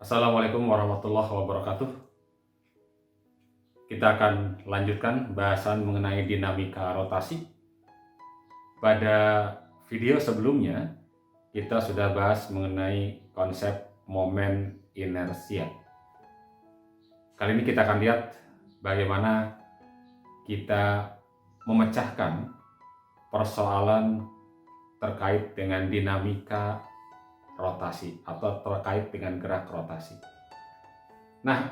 Assalamualaikum warahmatullahi wabarakatuh. Kita akan lanjutkan bahasan mengenai dinamika rotasi. Pada video sebelumnya, kita sudah bahas mengenai konsep momen inersia. Kali ini kita akan lihat bagaimana kita memecahkan persoalan terkait dengan dinamika rotasi atau terkait dengan gerak rotasi. Nah,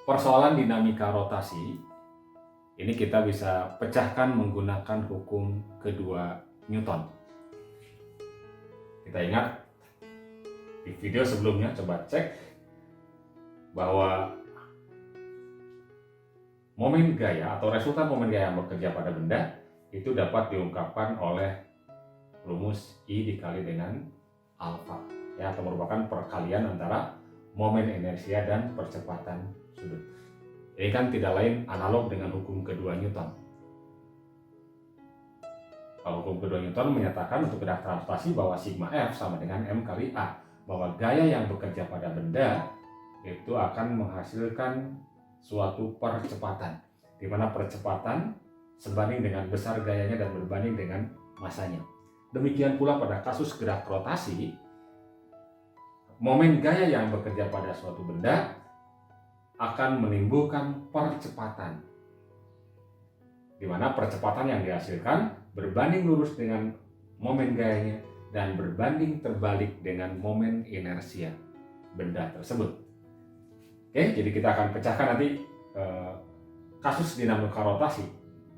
persoalan dinamika rotasi ini kita bisa pecahkan menggunakan hukum kedua Newton. Kita ingat di video sebelumnya, coba cek bahwa momen gaya atau resultan momen gaya yang bekerja pada benda itu dapat diungkapkan oleh rumus I dikali dengan alfa, ya, atau merupakan perkalian antara momen inersia dan percepatan sudut. Ini kan tidak lain analog dengan hukum kedua Newton. Kalau hukum kedua Newton menyatakan untuk gerak translasi bahwa sigma F sama dengan M kali A, bahwa gaya yang bekerja pada benda itu akan menghasilkan suatu percepatan, di mana percepatan sebanding dengan besar gayanya dan berbanding dengan masanya. Demikian pula pada kasus gerak rotasi, momen gaya yang bekerja pada suatu benda akan menimbulkan percepatan, di mana percepatan yang dihasilkan berbanding lurus dengan momen gayanya dan berbanding terbalik dengan momen inersia benda tersebut. Oke, jadi kita akan pecahkan nanti kasus dinamika rotasi,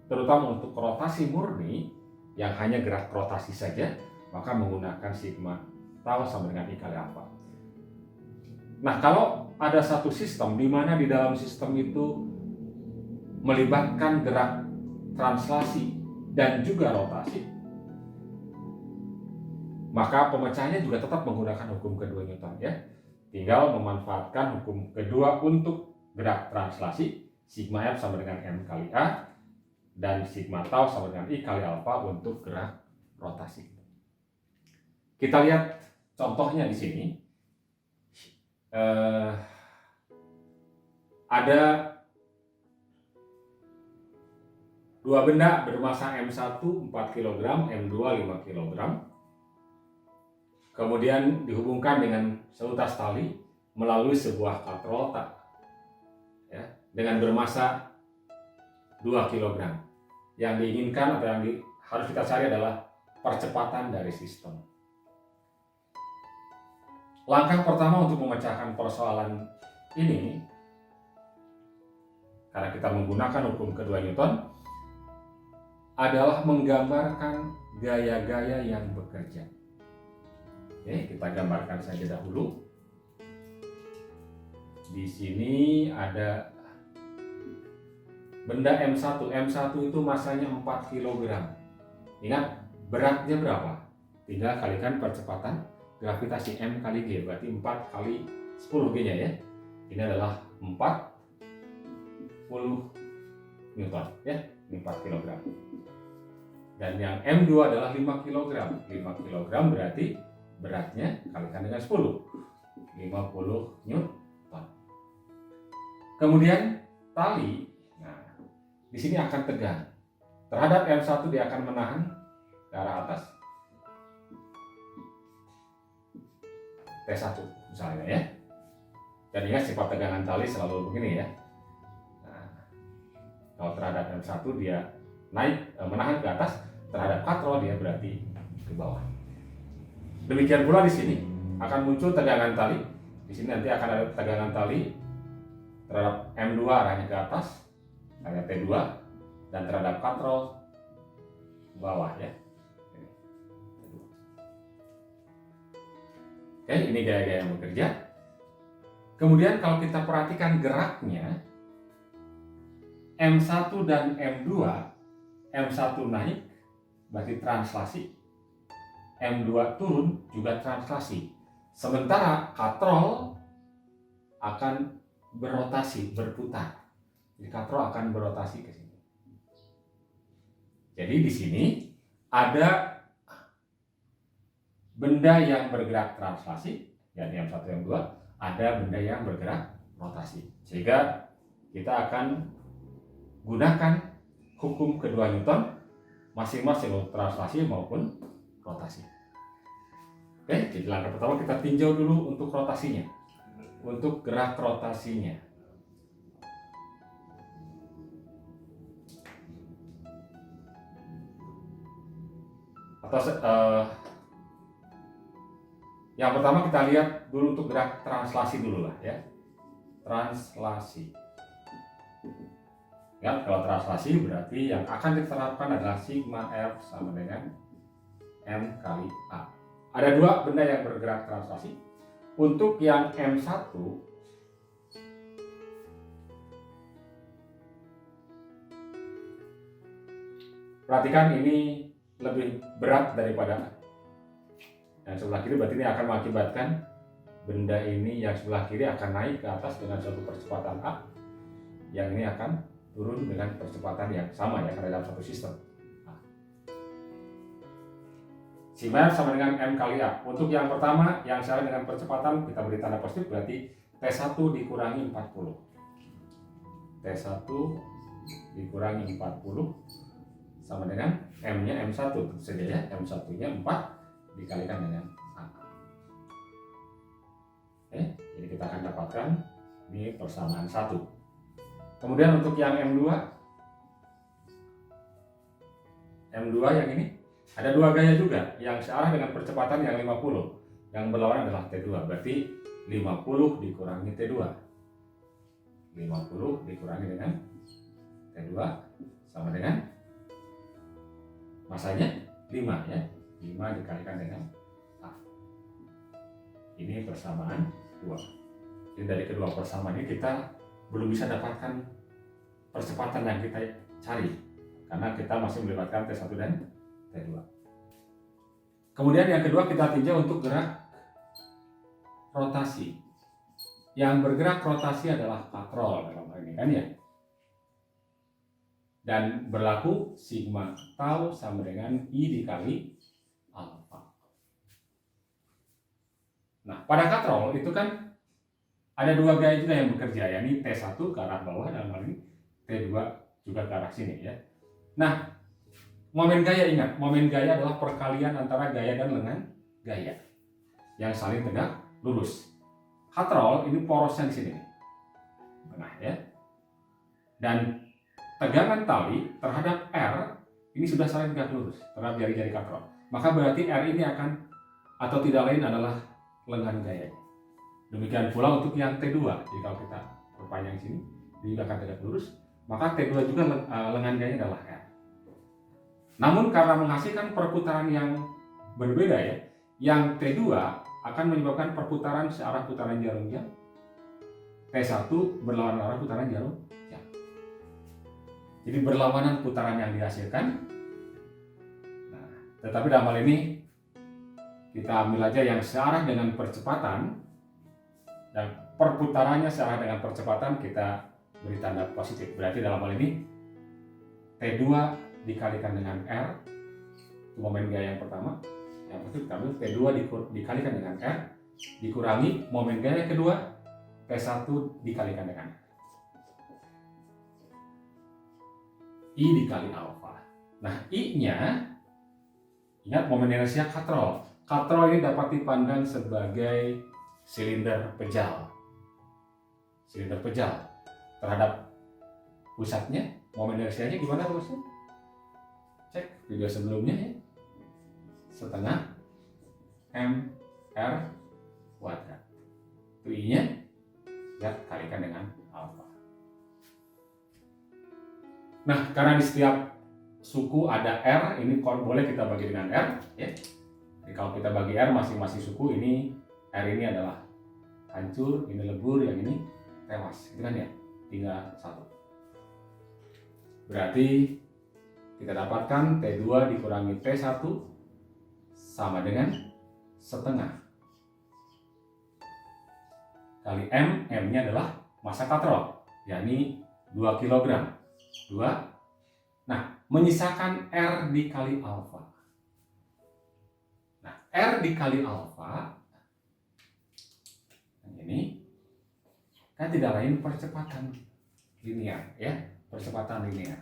terutama untuk rotasi murni yang hanya gerak rotasi saja, maka menggunakan sigma tau sama dengan I kali alfa. Nah, kalau ada satu sistem di mana di dalam sistem itu melibatkan gerak translasi dan juga rotasi, maka pemecahannya juga tetap menggunakan hukum kedua Newton, ya. Tinggal memanfaatkan hukum kedua untuk gerak translasi, sigma F sama dengan M kali A, dan sigma tau sama dengan I kali alfa untuk gerak rotasi. Kita lihat contohnya di sini. Ada dua benda bermasa M1 4 kg, M2 5 kg. Kemudian dihubungkan dengan seutas tali melalui sebuah katrol ya, dengan bermasa 2 kg. Yang diinginkan atau yang harus kita cari adalah percepatan dari sistem. Langkah pertama untuk memecahkan persoalan ini, karena kita menggunakan hukum kedua Newton, adalah menggambarkan gaya-gaya yang bekerja. Oke, kita gambarkan saja dahulu. Di sini ada benda M1. M1 itu masanya 4 kg. Ingat, beratnya berapa? Tinggal kalikan percepatan gravitasi M kali G, berarti 4 kali 10 G nya, ya. Ini adalah 40 Newton, ya, 4 kg. Dan yang M2 adalah 5 kg. 5 kg berarti beratnya kalikan dengan 10, 50 Newton. Kemudian tali, nah, di sini akan tegang. Terhadap M1 dia akan menahan ke arah atas. T1 misalnya, ya. Dan ingat sifat tegangan tali selalu begini, ya. Nah, kalau terhadap M1 dia naik, menahan ke atas, terhadap katrol dia berarti ke bawah. Demikian pula di sini akan muncul tegangan tali. Di sini nanti akan ada tegangan tali terhadap M2 arahnya ke atas, arahnya T2, dan terhadap katrol ke bawah, ya. Oke, ini gaya-gaya yang bekerja. Kemudian kalau kita perhatikan geraknya, M1 dan M2, M1 naik berarti translasi, M2 turun juga translasi. Sementara katrol akan berotasi, berputar. Jadi katrol akan berotasi ke sini. Jadi di sini ada benda yang bergerak translasi yakni M1, M2, ada benda yang bergerak rotasi. Sehingga kita akan gunakan hukum kedua Newton masing-masing untuk translasi maupun rotasi. Oke, jadi langkah pertama kita tinjau dulu untuk rotasinya, untuk gerak rotasinya. Atau yang pertama kita lihat dulu untuk gerak translasi dulu lah ya. Translasi. Ya, kalau translasi berarti yang akan diterapkan adalah sigma F sama dengan M kali A. Ada dua benda yang bergerak translasi. Untuk yang M1, perhatikan ini lebih berat daripada yang sebelah kiri, berarti ini akan mengakibatkan benda ini yang sebelah kiri akan naik ke atas dengan suatu percepatan A, yang ini akan turun dengan percepatan yang sama ya, karena dalam satu sistem. Nah, sigma F sama dengan M kali A. Untuk yang pertama yang sama dengan percepatan kita beri tanda positif, berarti T1 dikurangi 40. T1 dikurangi 40 sama dengan M-nya M1 tentu saja ya, M1-nya 4 dikalikan dengan A. Oke, jadi kita akan dapatkan ini persamaan 1. Kemudian untuk yang M2 yang ini ada dua gaya juga yang searah dengan percepatan yang 50, yang berlawanan adalah T2, berarti 50 dikurangi T2, 50 dikurangi dengan T2 sama dengan masanya 5 ya, 5 dikalikan dengan A. Ini persamaan 2. Jadi dari kedua persamaan ini kita belum bisa dapatkan percepatan yang kita cari karena kita masih melibatkan T1 dan T2. Kemudian yang kedua kita tinjau untuk gerak rotasi. Yang bergerak rotasi adalah katrol dalam hal ini kan ya. Dan berlaku sigma tau sama dengan I dikali alfa. Nah, pada katrol itu kan ada dua gaya juga yang bekerja, yakni T1 ke arah bawah dalam hal ini, T2 juga ke arah sini ya. Nah, momen gaya, ingat, momen gaya adalah perkalian antara gaya dan lengan gaya yang saling tegak lurus. Katrol ini porosnya di sini, tengah ya. Dan tegangan tali terhadap R ini sudah saling tegak lurus terhadap jari-jari katrol. Maka berarti R ini akan atau tidak lain adalah lengan gaya. Demikian pula untuk yang T2. Jadi kalau kita perpanjang sini, ini juga akan tegak lurus. Maka T2 juga lengan gaya adalah R. Namun karena menghasilkan perputaran yang berbeda ya, yang T2 akan menyebabkan perputaran searah putaran jarum jam. T1 berlawanan arah putaran jarum jam. Jadi berlawanan putaran yang dihasilkan. Nah, tetapi dalam hal ini kita ambil aja yang searah dengan percepatan dan perputarannya searah dengan percepatan, kita beri tanda positif. Berarti dalam hal ini T2 dikalikan dengan R, itu momen gaya yang pertama. Yang positif kami T2 dikalikan dengan R dikurangi momen gaya yang kedua, T1 dikalikan dengan I dikali alfa. Nah, I-nya ingat momen inersia katrol. Katrol ini dapat dipandang sebagai silinder pejal. Silinder pejal terhadap pusatnya, momen inersianya gimana bosnya? Cek video sebelumnya ya. Setengah mr kuadrat. Itu I-nya ya kalikan dengan alfa. Nah, karena di setiap suku ada R, ini boleh kita bagi dengan R ya. Jadi kalau kita bagi R masing-masing suku, ini R ini adalah hancur, ini lebur, yang ini tewas, gitu kan ya, tinggal satu. Berarti kita dapatkan T2 dikurangi T1 sama dengan setengah kali M, M-nya adalah massa katrol, yakni 2 kg. 2. Nah, menyisakan R dikali alfa. Nah, R dikali alfa kan tidak lain percepatan linear ya, percepatan linear.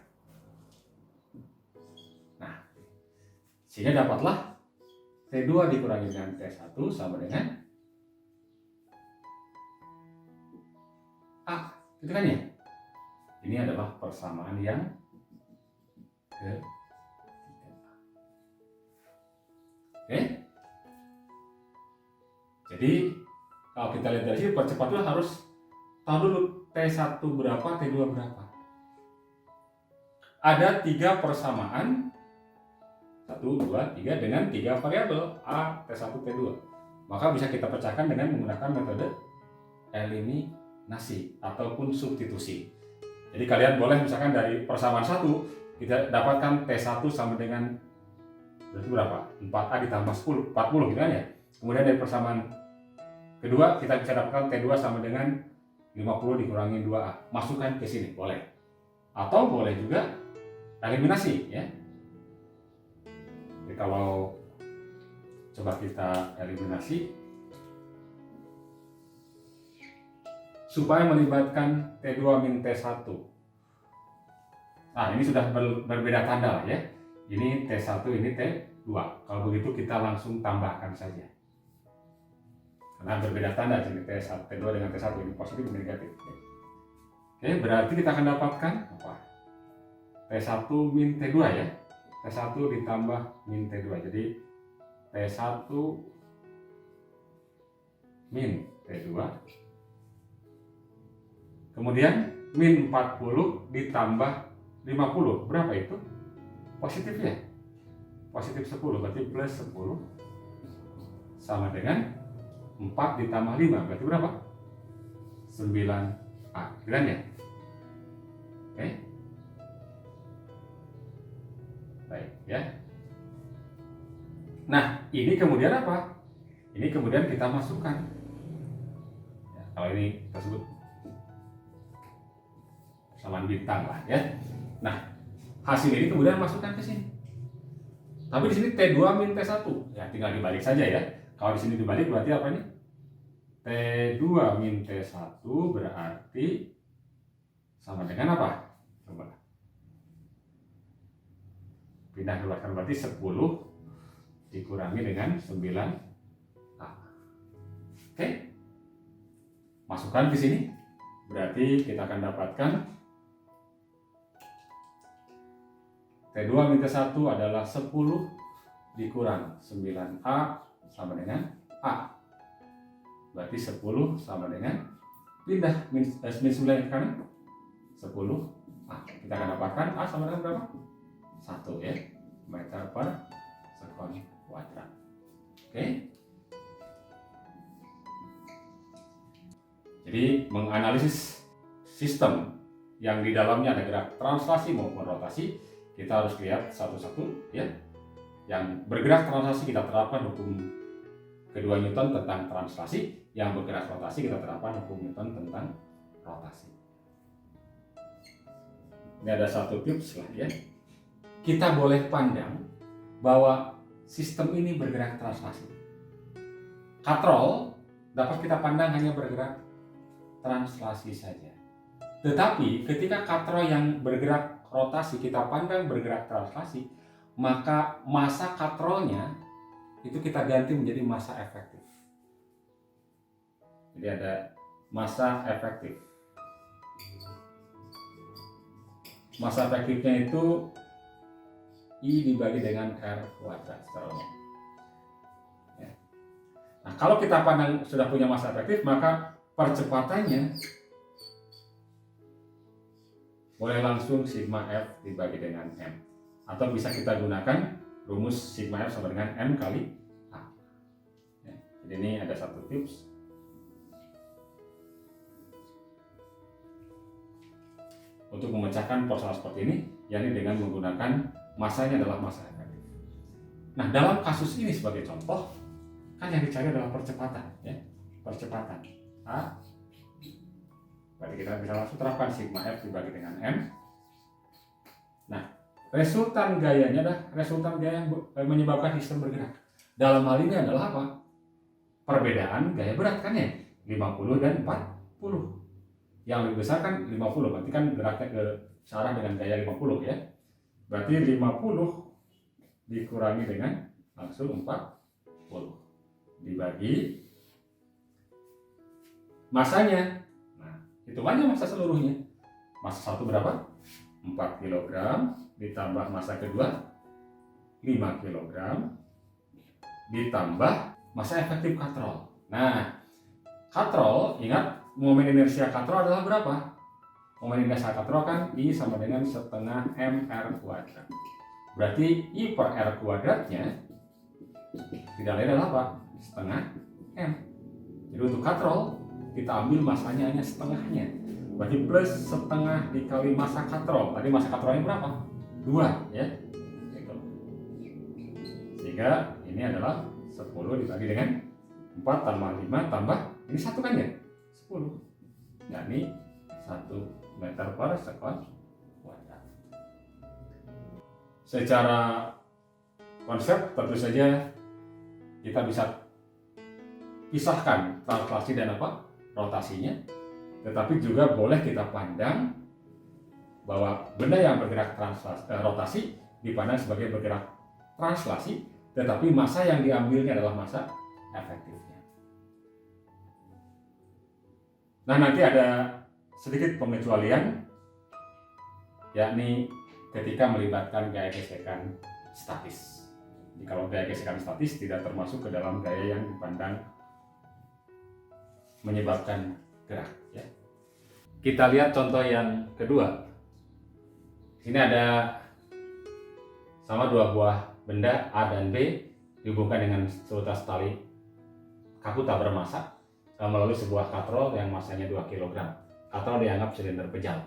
Nah, sehingga dapatlah T2 dikurangi dengan T1 sama dengan A, gitu kan ya? Ini adalah persamaan yang ketiga. Oke? Jadi kalau kita lihat dari sini percepatan harus tahu dulu T1 berapa, T2 berapa. Ada 3 persamaan 1, 2, 3 dengan 3 variabel A, T1, T2. Maka bisa kita pecahkan dengan menggunakan metode eliminasi ataupun substitusi. Jadi kalian boleh misalkan dari persamaan 1 kita dapatkan T1 sama dengan berarti berapa? 4A ditambah 10, 40 gitu kan ya. Kemudian dari persamaan kedua kita bisa dapatkan T2 sama dengan 50 dikurangi 2A. Masukkan ke sini, boleh. Atau boleh juga eliminasi ya. Jadi kalau coba kita eliminasi supaya melibatkan T2 min T1. Nah, ini sudah berbeda tanda lah ya. Ini T1, ini T2. Kalau begitu kita langsung tambahkan saja. Karena berbeda tanda sini T1, T2 dengan T1, ini positif dan negatif. Oke, berarti kita akan dapatkan apa? T1 min T2 ya. T1 ditambah min T2. Jadi T1 min T2. Kemudian min 40 ditambah 50. Berapa itu? Positif ya? Positif 10, berarti plus 10 sama dengan 4 ditambah 5, berarti berapa? 9A, keren ya? Oke. Baik ya. Nah, ini kemudian apa? Ini kemudian kita masukkan. Ya, kalau ini tersebut persamaan bintang lah ya. Nah, hasil ini kemudian masukkan ke sini. Tapi di sini T2 min T1. Ya, tinggal dibalik saja ya. Kalau di sini dibalik berarti apa nih? T2 min T1 berarti sama dengan apa? Coba. Pindah ke belakang berarti 10 dikurangi dengan 9A. Oke. Masukkan ke sini. Berarti kita akan dapatkan T2 min T1 adalah 10 dikurang 9A sama dengan A. Berarti 10 sama dengan pindah min 9 ke kanan 10A. Kita akan dapatkan A sama dengan berapa? 1 ya, meter per sekon kuadrat. Oke. Jadi menganalisis sistem yang di dalamnya ada gerak translasi maupun rotasi, kita harus lihat satu-satu ya. Yang bergerak translasi kita terapkan hukum kedua Newton tentang translasi, yang bergerak rotasi kita terapkan hukum Newton tentang rotasi. Ini ada satu tips lah ya. Kita boleh pandang bahwa sistem ini bergerak translasi. Katrol dapat kita pandang hanya bergerak translasi saja. Tetapi ketika katrol yang bergerak rotasi kita pandang bergerak translasi, maka massa katrolnya itu kita ganti menjadi massa efektif. Jadi ada massa efektif. Massa efektifnya itu I dibagi dengan R kuadrat secara umum. Ya. Nah, kalau kita pandang sudah punya massa efektif, maka percepatannya boleh langsung sigma F dibagi dengan M. Atau bisa kita gunakan rumus sigma F sama dengan M kali A. Ya. Jadi ini ada satu tips. Untuk memecahkan persoalan seperti ini, yakni dengan menggunakan masanya adalah massa efektif. Nah, dalam kasus ini sebagai contoh, kan yang dicari adalah percepatan, ya, percepatan A. Berarti kita bisa langsung terapkan sigma F dibagi dengan M. Nah, resultan gayanya adalah resultan gaya yang menyebabkan sistem bergerak. Dalam hal ini adalah apa? Perbedaan gaya berat kan ya, 50 dan 40. yang lebih besar kan 50, berarti kan geraknya ke searah dengan gaya 50 ya. Berarti 50 dikurangi dengan langsung 40 dibagi masanya. Nah, hitungannya masa seluruhnya. Masa satu berapa? 4 kg ditambah masa kedua 5 kg ditambah masa efektif katrol. Nah, katrol, ingat momen inersia katrol adalah berapa? Momen inersia katrol kan I sama dengan setengah mr kuadrat. Berarti I per r kuadratnya tidak lain adalah apa? Setengah m. Jadi untuk katrol kita ambil masanya hanya setengahnya. Berarti plus setengah dikali masa katrol. Tadi masa katrolnya berapa? 2 ya. Sehingga ini adalah 10 dibagi dengan 4 tambah 5 tambah ini 1 kan ya? 10. Yakni 1 meter per sekon kuadrat. Secara konsep tentu saja kita bisa pisahkan translasi dan rotasinya, tetapi juga boleh kita pandang bahwa benda yang bergerak rotasi dipandang sebagai bergerak translasi, tetapi massa yang diambilnya adalah massa efektifnya. Nah, nanti ada sedikit pengecualian, yakni ketika melibatkan gaya gesekan statis. Jadi kalau gaya gesekan statis tidak termasuk ke dalam gaya yang dipandang menyebabkan gerak. Ya. Kita lihat contoh yang kedua. Sini ada sama dua buah benda A dan B dihubungkan dengan seutas tali kaku tak bermassa melalui sebuah katrol yang masanya 2 kg. Katrol dianggap silinder pejal.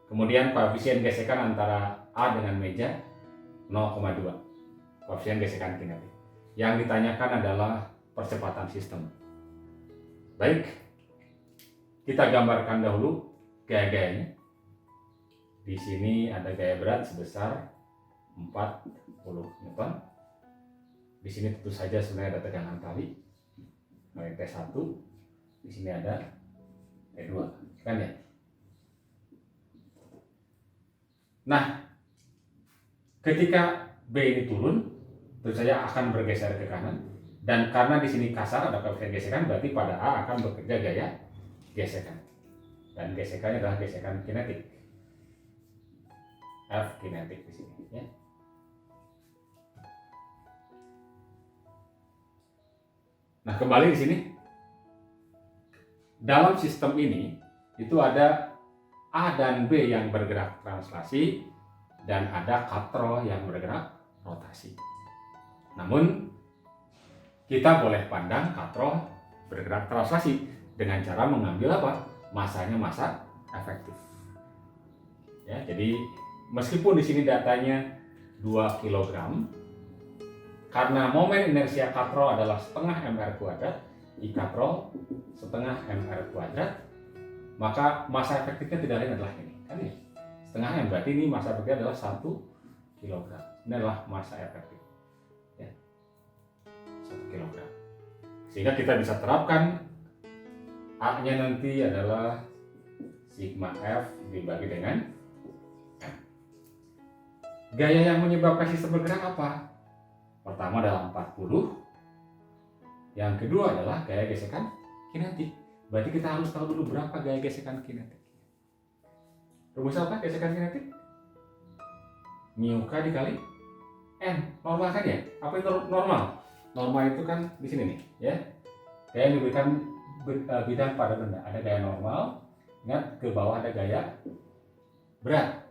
Kemudian koefisien gesekan antara A dengan meja 0,2. Koefisien gesekan kinetik. Yang ditanyakan adalah percepatan sistem. Baik, kita gambarkan dahulu gaya-gayanya. Di sini ada gaya berat sebesar 40 Newton. Di sini tentu saja sebenarnya ada tegangan tali, T1. Di sini ada T2, kan ya? Nah, ketika B ini turun, tentu saja akan bergeser ke kanan, dan karena di sini kasar ada koefisien gesekan, berarti pada A akan bekerja gaya gesekan, dan gesekannya adalah gesekan kinetik, F kinetik di sini. Ya. Nah, kembali di sini, dalam sistem ini itu ada A dan B yang bergerak translasi dan ada katrol yang bergerak rotasi. Namun kita boleh pandang katrol bergerak translasi dengan cara mengambil masanya massa efektif. Ya, jadi meskipun di sini datanya 2 kg, karena momen inersia katrol adalah setengah mr kuadrat, I katrol setengah mr kuadrat, maka massa efektifnya tidak lain adalah ini, kan ya? Setengah m, berarti ini massa efektifnya adalah 1 kg. Ini adalah massa efektif. Ya. 1 kg. Sehingga kita bisa terapkan A-nya nanti adalah sigma F dibagi dengan M. Gaya yang menyebabkan sistem bergerak apa? Pertama adalah 40. Yang kedua adalah gaya gesekan kinetik. Berarti kita harus tahu dulu berapa gaya gesekan kinetik. Rumus apa gesekan kinetik? Mu K dikali N. Normal kan ya? Apa itu normal? Normal itu kan di sini nih, ya. Gaya yang diberikan bidang pada benda. Ada gaya normal, ingat ke bawah ada gaya berat.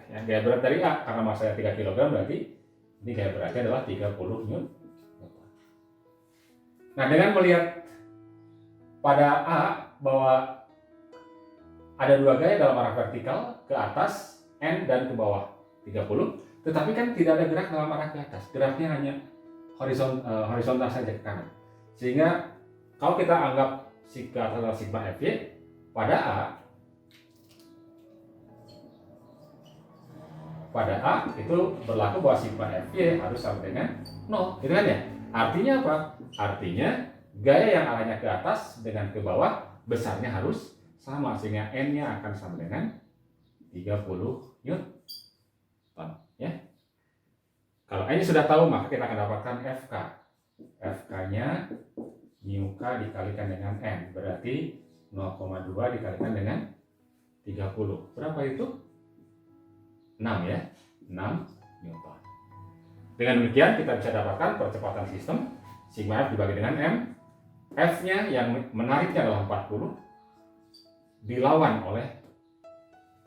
Yang gaya berat dari A karena masanya 3 kg, berarti ini gaya beratnya adalah 30 Newton. Nah, dengan melihat pada A bahwa ada 2 gaya dalam arah vertikal ke atas N dan ke bawah 30, tetapi kan tidak ada gerak dalam arah ke atas, geraknya hanya horizontal saja ke kanan. Sehingga kalau kita anggap sigma Fy pada A itu berlaku bahwa sigma Fy harus sama dengan 0, gitu kan ya? Artinya apa? Artinya gaya yang arahnya ke atas dengan ke bawah besarnya harus sama, sehingga N-nya akan sama dengan 30 Newton ya. Kalau N-nya sudah tahu, maka kita akan dapatkan FK. FK-nya mu K dikalikan dengan N, berarti 0,2 dikalikan dengan 30. Berapa itu? 6 ya, 6 Newton. Dengan demikian kita bisa dapatkan percepatan sistem sigma F dibagi dengan M. F-nya yang menariknya adalah 40 dilawan oleh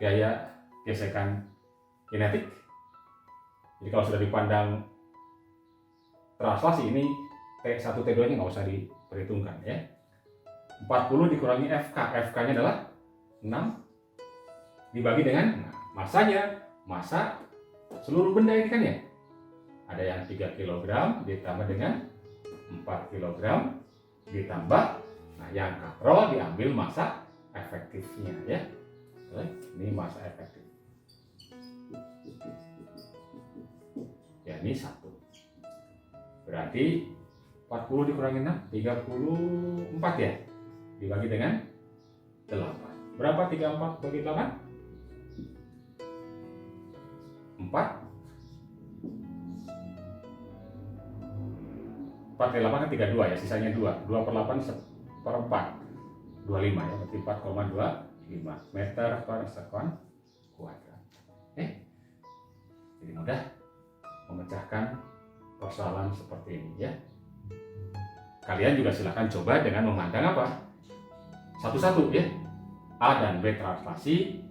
gaya gesekan kinetik. Jadi kalau sudah dipandang translasi ini T1 T2 nya nggak usah diperhitungkan ya. 40 dikurangi FK, FK-nya adalah 6 dibagi dengan masa seluruh benda ini kan ya. Ada yang 3 kg ditambah dengan 4 kg ditambah, nah yang katrol diambil masa efektifnya ya. Ini masa efektif. Ya ini 1. Berarti 40 dikurangi 6, 34 ya. Dibagi dengan 8. Berapa 34 bagi 8? 4 kali 8 kan 32 ya, sisanya 2 per 8 seperempat 25 ya, berarti 4,25 meter per sekon kuadrat. Jadi mudah memecahkan persoalan seperti ini ya. Kalian juga silahkan coba dengan memandang apa? Satu-satu ya. A dan B translasi,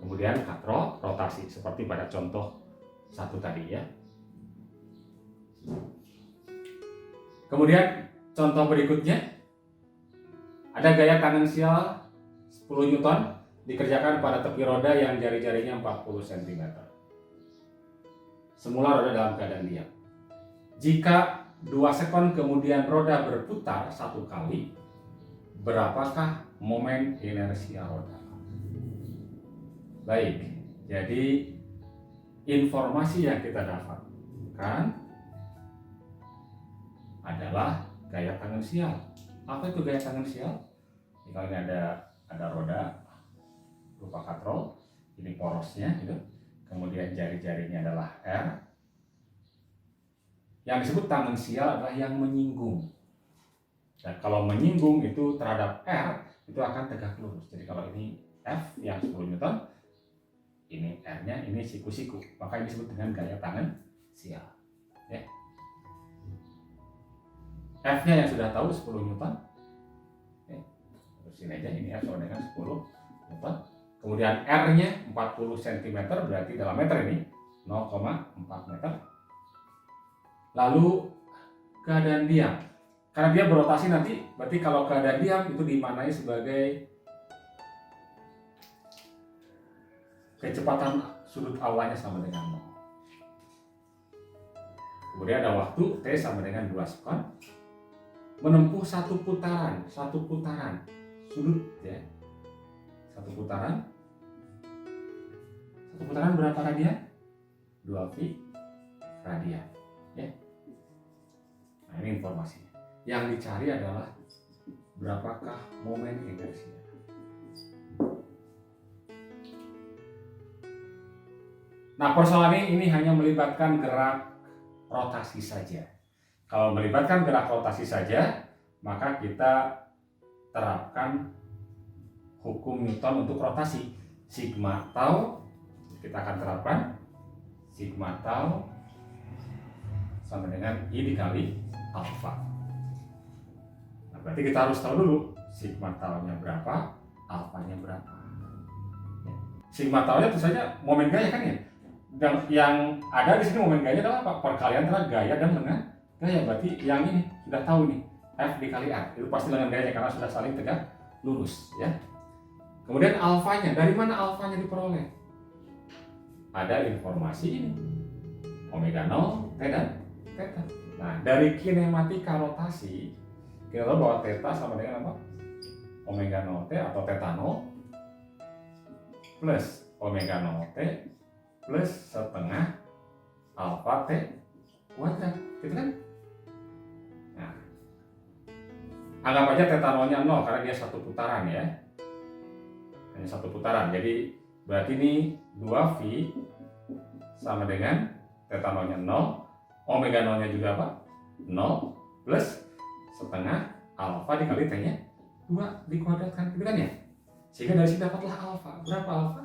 kemudian katrol rotasi seperti pada contoh 1 tadi ya. Kemudian contoh berikutnya, ada gaya tangensial 10 Newton dikerjakan pada tepi roda yang jari-jarinya 40 cm. Semula roda dalam keadaan diam. Jika 2 sekon kemudian roda berputar 1 kali, berapakah momen inersia roda? Baik, jadi informasi yang kita dapatkan adalah gaya tangensial. Apa itu gaya tangensial? Kalau ini ada roda berupa katrol, ini porosnya gitu. Kemudian jari-jarinya adalah R. Yang disebut tangensial adalah yang menyinggung. Dan kalau menyinggung itu terhadap R itu akan tegak lurus. Jadi kalau ini F yang 10 Newton, ini R-nya, ini siku-siku. Maka ini disebut dengan gaya tangensial. Ya. F-nya yang sudah tahu 10 Newton. Terus ini aja, ini F sama dengan 10 Newton. Kemudian R-nya 40 cm, berarti dalam meter ini 0,4 meter. Lalu keadaan diam. Karena dia berotasi nanti, berarti kalau keadaan diam itu dimaknai sebagai kecepatan sudut awalnya sama dengan 0. Kemudian ada waktu T sama dengan 2 sekon. Menempuh satu putaran sudut ya. Satu putaran berapa radian? 2 pi radian ya. Nah, ini informasinya. Yang dicari adalah berapakah momen inersia. Nah, persoalan ini hanya melibatkan gerak rotasi saja. Kalau melibatkan gerak rotasi saja, maka kita terapkan hukum Newton untuk rotasi. Sigma tau, kita akan terapkan sigma tau sama dengan I dikali alfa. Nah, berarti kita harus tahu dulu sigma tau-nya berapa, alfanya berapa. Sigma tau-nya tentu saja momen gaya kan ya. Dan yang ada di sini momen gaya adalah apa? Perkalian antara gaya dan dengan gaya. Berarti yang ini sudah tahu nih, F dikali R itu pasti dengan gayanya karena sudah saling tegak lurus ya. Kemudian alfanya, dari mana alfanya diperoleh? Ada informasi ini, omega 0, T dan theta. Nah, dari kinematika rotasi kita tahu bahwa theta sama dengan apa? Omega 0 T atau theta 0 plus omega 0 T plus setengah alfa T kuadrat, gitu kan? Nah, anggap aja theta 0-nya 0 karena dia satu putaran ya. hanya satu putaran. Jadi berarti ini 2V sama dengan theta nolnya 0, omega nolnya juga apa? 0 plus setengah alfa dikali T-nya 2 dikuadratkan, gitu kan ya? Sehingga dari sini dapatlah alfa. Berapa alfa?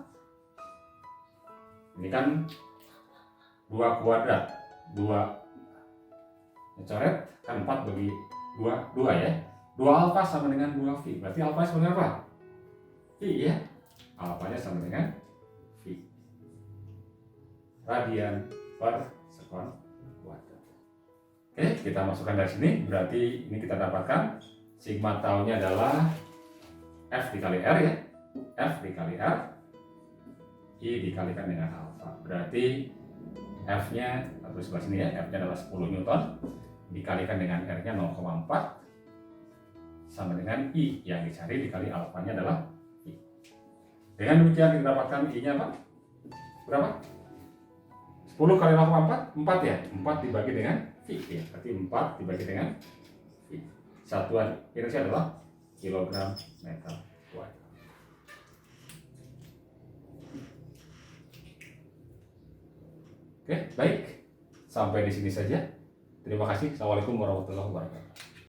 Ini kan 2 kuadrat, 2 coret kan 4 bagi 2 ya. 2 alfa sama dengan 2V. Berarti alfa sama dengan apa? V ya. Alfanya sama dengan V. Radian per sekon kuadrat. Oke, kita masukkan dari sini. Berarti ini kita dapatkan sigma taunya adalah F dikali R ya. F dikali R, I dikalikan dengan alfa. Berarti F-nya, atau sebelah sini ya, F-nya adalah 10 Newton dikalikan dengan R-nya 0,4 sama dengan I yang dicari dikali alfanya adalah I. Dengan demikian kita dapatkan I-nya apa? Berapa? 10 kali 0,4? 4 ya? 4 dibagi dengan V ya. Berarti 4 dibagi dengan V. Satuan inersi adalah kilogram meter kuadrat. Oke, baik. Sampai di sini saja. Terima kasih. Assalamualaikum warahmatullahi wabarakatuh.